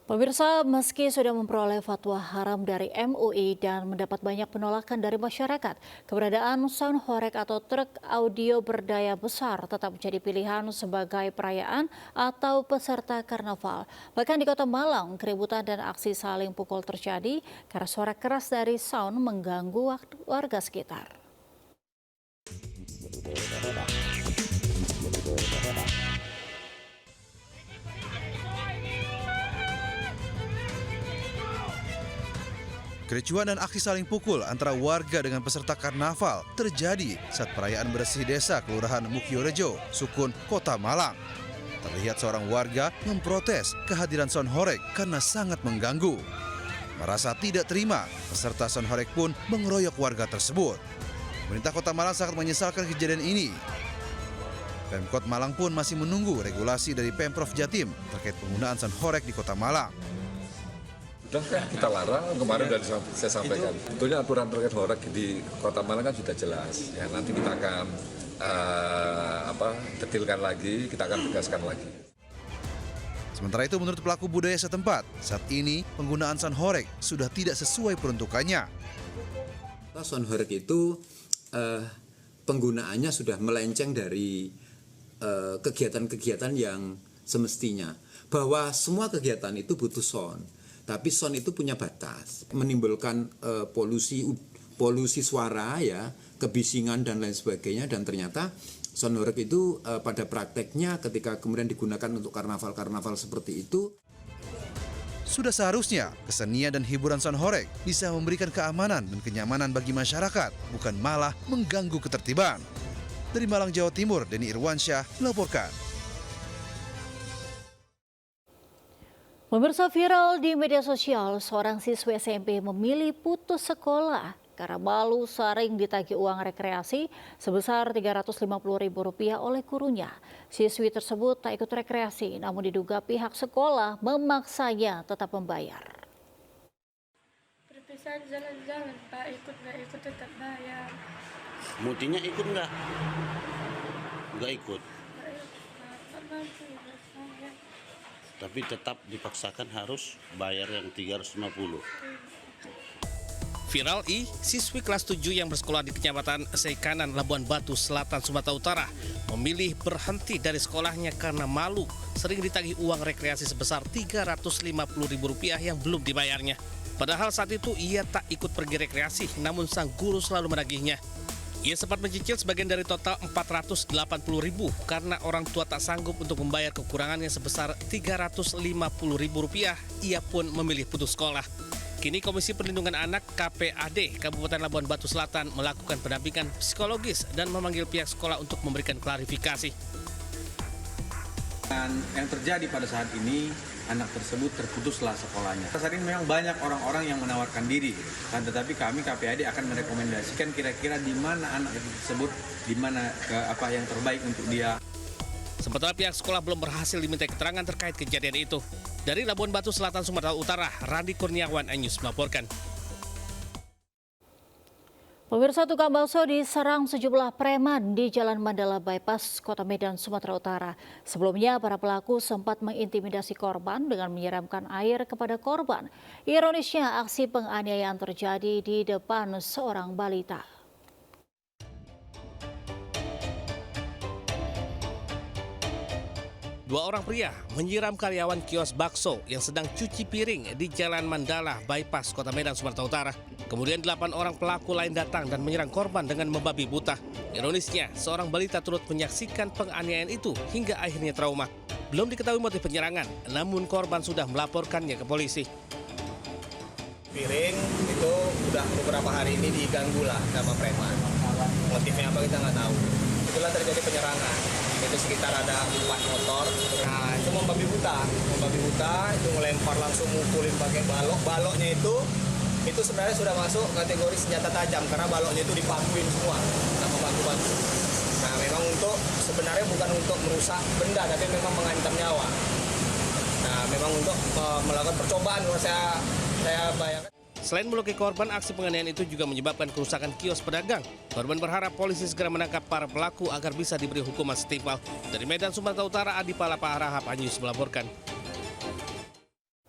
Pemirsa, meski sudah memperoleh fatwa haram dari MUI dan mendapat banyak penolakan dari masyarakat, keberadaan sound horeg atau truk audio berdaya besar tetap menjadi pilihan sebagai perayaan atau peserta karnaval. Bahkan di Kota Malang, keributan dan aksi saling pukul terjadi karena suara keras dari sound mengganggu warga sekitar. Kericuan dan aksi saling pukul antara warga dengan peserta karnaval terjadi saat perayaan bersih desa Kelurahan Mukiorejo, Sukun, Kota Malang. Terlihat seorang warga memprotes kehadiran sound horeg karena sangat mengganggu. Merasa tidak terima, peserta sound horeg pun mengeroyok warga tersebut. Pemerintah Kota Malang sangat menyesalkan kejadian ini. Pemkot Malang pun masih menunggu regulasi dari Pemprov Jatim terkait penggunaan sound horeg di Kota Malang. Sudah kita larang, kemarin sudah saya sampaikan. Tentunya aturan terkait horeg di Kota Malang kan sudah jelas. Ya, nanti kita akan detilkan lagi, kita akan tegaskan lagi. Sementara itu menurut pelaku budaya setempat, saat ini penggunaan sound horeg sudah tidak sesuai peruntukannya. Sound horeg itu penggunaannya sudah melenceng dari kegiatan-kegiatan yang semestinya. Bahwa semua kegiatan itu butuh sound. Tapi sound itu punya batas, menimbulkan polusi suara, ya, kebisingan dan lain sebagainya. Dan ternyata sound horeg itu pada prakteknya ketika kemudian digunakan untuk karnaval-karnaval seperti itu. Sudah seharusnya kesenian dan hiburan sound horeg bisa memberikan keamanan dan kenyamanan bagi masyarakat, bukan malah mengganggu ketertiban. Dari Malang, Jawa Timur, Denny Irwansyah melaporkan. Pemirsa, viral di media sosial, seorang siswa SMP memilih putus sekolah karena malu sering ditagih uang rekreasi sebesar Rp350.000 oleh gurunya. Siswi tersebut tak ikut rekreasi, namun diduga pihak sekolah memaksanya tetap membayar. Perpisahan jalan-jalan, Pak, ikut nggak ikut tetap bayar. Mutinya ikut nggak? Nggak ikut. Tapi tetap dipaksakan harus bayar yang 350. Viral siswi kelas 7 yang bersekolah di Kecamatan Seikanan, Labuan Batu Selatan, Sumatera Utara, memilih berhenti dari sekolahnya karena malu sering ditagih uang rekreasi sebesar Rp350.000 yang belum dibayarnya. Padahal saat itu ia tak ikut pergi rekreasi, namun sang guru selalu menagihnya. Ia sempat mencicil sebagian dari total Rp480.000 karena orang tua tak sanggup untuk membayar kekurangannya sebesar Rp350.000. Ia pun memilih putus sekolah. Kini Komisi Perlindungan Anak KPAD Kabupaten Labuan Batu Selatan melakukan pendampingan psikologis dan memanggil pihak sekolah untuk memberikan klarifikasi. Dan yang terjadi pada saat ini, anak tersebut terputuslah sekolahnya. Saat ini memang banyak orang-orang yang menawarkan diri, kan, tetapi kami KPAD akan merekomendasikan kira-kira di mana anak tersebut, di mana apa yang terbaik untuk dia. Sementara pihak sekolah belum berhasil diminta keterangan terkait kejadian itu. Dari Labuan Batu Selatan, Sumatera Utara, Randi Kurniawan, iNews melaporkan. Pemirsa, tukang bakso diserang sejumlah preman di Jalan Mandala Bypass, Kota Medan, Sumatera Utara. Sebelumnya, para pelaku sempat mengintimidasi korban dengan menyiramkan air kepada korban. Ironisnya, aksi penganiayaan terjadi di depan seorang balita. Dua orang pria menyiram karyawan kios bakso yang sedang cuci piring di Jalan Mandala Bypass, Kota Medan, Sumatera Utara. Kemudian 8 orang pelaku lain datang dan menyerang korban dengan membabi buta. Ironisnya, seorang balita turut menyaksikan penganiayaan itu hingga akhirnya trauma. Belum diketahui motif penyerangan, namun korban sudah melaporkannya ke polisi. Piring itu udah beberapa hari ini diganggu lah sama preman. Motifnya apa kita nggak tahu. Itulah terjadi penyerangan. Itu sekitar ada 4 motor. Nah, itu membabi buta itu melempar, langsung mukulin pakai balok. Baloknya itu sebenarnya sudah masuk kategori senjata tajam karena baloknya itu dipakuin semua sama batu-batu. Nah, memang sebenarnya bukan untuk merusak benda, tapi memang mengancam nyawa. Nah, memang untuk melakukan percobaan, kalau saya bayangkan. Selain melukai korban, aksi penganiayaan itu juga menyebabkan kerusakan kios pedagang. Korban berharap polisi segera menangkap para pelaku agar bisa diberi hukuman setimpal. Dari Medan, Sumatera Utara, Adi Palapa Harahap, iNews melaporkan.